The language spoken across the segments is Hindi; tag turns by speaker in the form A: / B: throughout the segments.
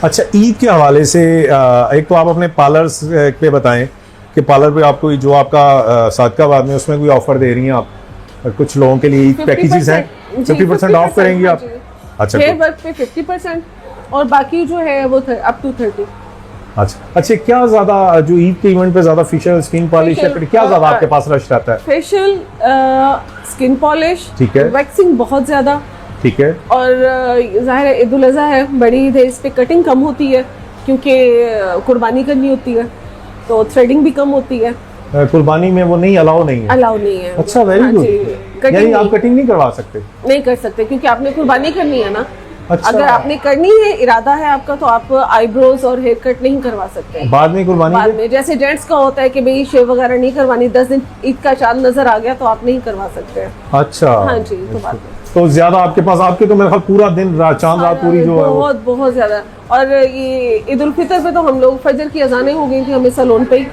A: अच्छा, ईद के हवाले से एक तो आप अपने पार्लर्स पे बताएं कि पार्लर पे आपको जो आपका सादकाबाद में उसमें कोई ऑफर दे रही हैं आप, और कुछ लोगों के लिए ईद पैकेजेस हैं, 50% ऑफ करेंगी आप? अच्छा,
B: हेयर वर्क पे 50% और बाकी जो है वो अप टू 30।
A: अच्छा, क्या ज्यादा जो ईद के इवेंट पे ज्यादा फेशियल, स्किन पॉलिश या क्या ज्यादा आपके पास रश रहता है?
B: फेशियल, स्किन पॉलिश,
A: ठीक है,
B: वैक्सिंग बहुत ज्यादा, ठीक है, और जाहिर है ईद उल अज़हा है, बड़ी ईद है, इस पे कटिंग कम होती है क्योंकि कुर्बानी करनी होती है, तो थ्रेडिंग भी कम होती है।
A: कुर्बानी में वो नहीं अलाउ नहीं है? अच्छा, वेरी गुड। यानी आप कटिंग नहीं करवा सकते?
B: नहीं कर सकते क्योंकि आपने कुर्बानी करनी है ना।
A: अच्छा।
B: अगर आपने करनी है, इरादा है आपका, तो आप आईब्रोज और हेयर कट नहीं करवा सकते
A: बाद में कुर्बानी
B: बाद में। जैसे जेंट्स का होता है कि भाई शेव वगैरह नहीं करवानी, 10 दिन ईद का चांद नजर आ गया तो आप नहीं करवा सकते।
A: अच्छा,
B: हाँ जी, तो बाद में
A: तो ज्यादा आपके पास, आपके तो मेरे ख्याल पूरा दिन चांद रात पूरी जो है
B: बहुत बहुत ज्यादा। और ये ईद उल फितर पे तो हम लोग फजर की अजानें हो गई थी हमें सैलून पे ही,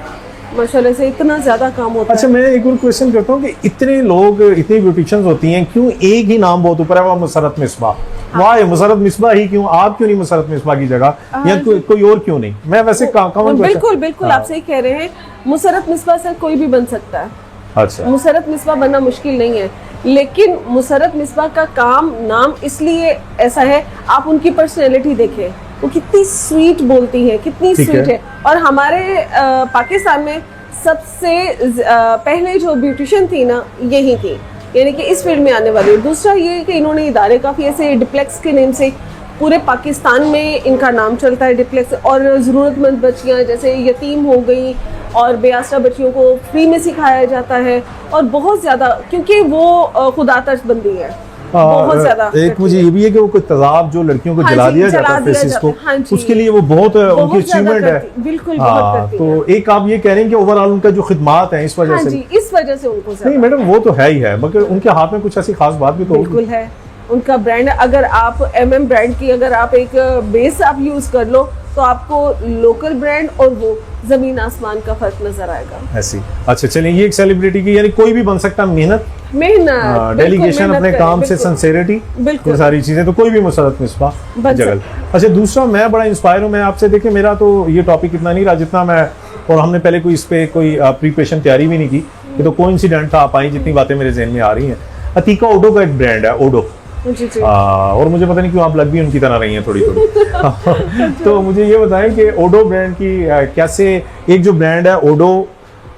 B: माशाल्लाह से इतना ज्यादा काम होता है।
A: अच्छा, मैं एक और क्वेश्चन करता हूँ कि इतने लोग, इतनी ब्यूटिशियंस होती हैं, क्यों एक ही नाम बहुत ऊपर है, वो मुसरत मिसबा? वाह, मुसरत मिसबा ही क्यों? आप क्यों नहीं मुसरत मिसबा की जगह, या कोई और क्यों नहीं? मैं वैसे
B: बिल्कुल आप सही कह रहे हैं, मुसरत मिसबा से कोई भी बन सकता है।
A: अच्छा,
B: मुसरत मिसबा बनना मुश्किल नहीं है, लेकिन मुसरत मिसबा का नाम इसलिए ऐसा है, आप उनकी पर्सनैलिटी देखें, वो कितनी स्वीट बोलती है, कितनी स्वीट है। और हमारे पाकिस्तान में सबसे पहले जो ब्यूटिशियन थी ना, यही थी, यानी कि इस फील्ड में आने वाली। दूसरा ये कि इन्होंने इदारे काफ़ी ऐसे, डिप्लेक्स के नेम से पूरे पाकिस्तान में इनका नाम चलता है, डिप्लेक्स। और ज़रूरतमंद बच्चियाँ जैसे यतीम हो गई और बेआसरा बच्चियों को फ्री में सिखाया जाता है, और बहुत ज़्यादा, क्योंकि वो खुदातर्ज बंदी है बहुत ज्यादा।
A: एक मुझे ये भी है कि वो कोई तजाब जो लड़कियों को जला दिया जाता है फेसेस को, उसके लिए वो बहुत उनकी अचीवमेंट है।
B: बिल्कुल,
A: तो एक आप ये कह रहे हैं कि ओवरऑल उनका जो खिदमात है इस वजह से,
B: इस वजह से उनको
A: नहीं मैडम, वो तो है ही है, मगर उनके हाथ में कुछ ऐसी खास बात भी तो
B: बिल्कुल है। उनका ब्रांड, अगर आप MM ब्रांड की अगर आप एक बेस आप यूज कर लो तो आपको लोकल ब्रांड और वो जमीन आसमान का फर्क नजर आएगा ऐसी।
A: अच्छा, चलिए, ये एक सेलिब्रिटी की, यानी कोई भी बन सकता है, मेहनत, डेलीगेशन, अपने काम से सिंसेरिटी, ये सारी चीजें, तो कोई भी मुसरत मिसबा जगल। अच्छा, दूसरा मैं बड़ा इंस्पायर हूँ, मैं आपसे, देखिए मेरा तो ये टॉपिक इतना नहीं रहा जितना मैं, और हमने पहले कोई इस पे कोई प्रिपरेशन तैयारी भी नहीं की, ये तो कोइंसिडेंट था, आप आई जितनी बातें मेरे ज़हन में आ रही हैं। अतीका ओडो का एक ब्रांड है, ओडो, और मुझे पता नहीं क्यों आप लग भी उनकी तरह रही हैं थोड़ी तो मुझे ये बताएं कि ओडो ब्रांड की कैसे, एक जो ब्रांड है ओडो,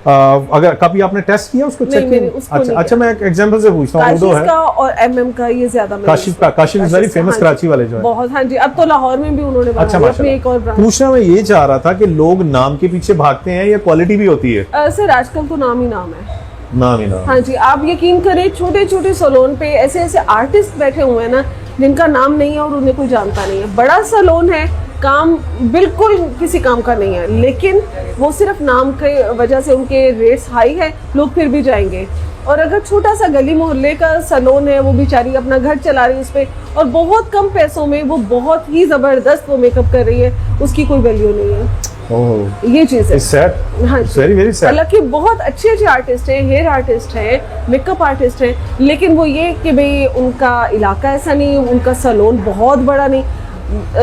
A: अगर कभी आपने टेस्ट किया उसको, चेक किया? अच्छा, मैं एक एग्जांपल से पूछता हूँ, ओडो है
B: और MM का ये ज्यादा,
A: Kashif is very famous, Karachi वाले जो है
B: बहुत। हाँ जी, अब तो लाहौर में भी उन्होंने
A: अच्छा,
B: एक और ब्रांड।
A: पूछना मैं ये चाह रहा था कि लोग नाम के पीछे भागते हैं या क्वालिटी भी होती है?
B: सर आजकल तो नाम ही नाम है,
A: नाम ही नाम।
B: हाँ जी, आप यकीन करें, छोटे छोटे सैलून पे ऐसे ऐसे आर्टिस्ट बैठे हुए हैं ना जिनका नाम नहीं है और उन्हें कोई जानता नहीं है। बड़ा सैलून है, काम बिल्कुल किसी काम का नहीं है, लेकिन वो सिर्फ नाम के वजह से उनके रेट्स हाई है, लोग फिर भी जाएंगे। और अगर छोटा सा गली मोहल्ले का सैलून है, वो बेचारी अपना घर चला रही है उस पर, और बहुत कम पैसों में वो बहुत ही जबरदस्त वो मेकअप कर रही है, उसकी कोई वैल्यू नहीं है। ये चीज है। हाँ, वेरी वेरी सैड। हालांकि बहुत अच्छे अच्छे आर्टिस्ट हैं, हेयर आर्टिस्ट हैं, मेकअप आर्टिस्ट हैं, लेकिन वो ये कि भाई उनका इलाका ऐसा नहीं, उनका सैलून बहुत बड़ा नहीं।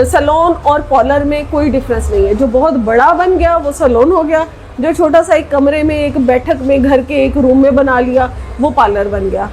B: सैलून और पार्लर में कोई डिफरेंस नहीं है, जो बहुत बड़ा बन गया वो सैलून हो गया, जो छोटा सा एक कमरे में, एक बैठक में, घर के एक रूम में बना लिया, वो पार्लर बन गया।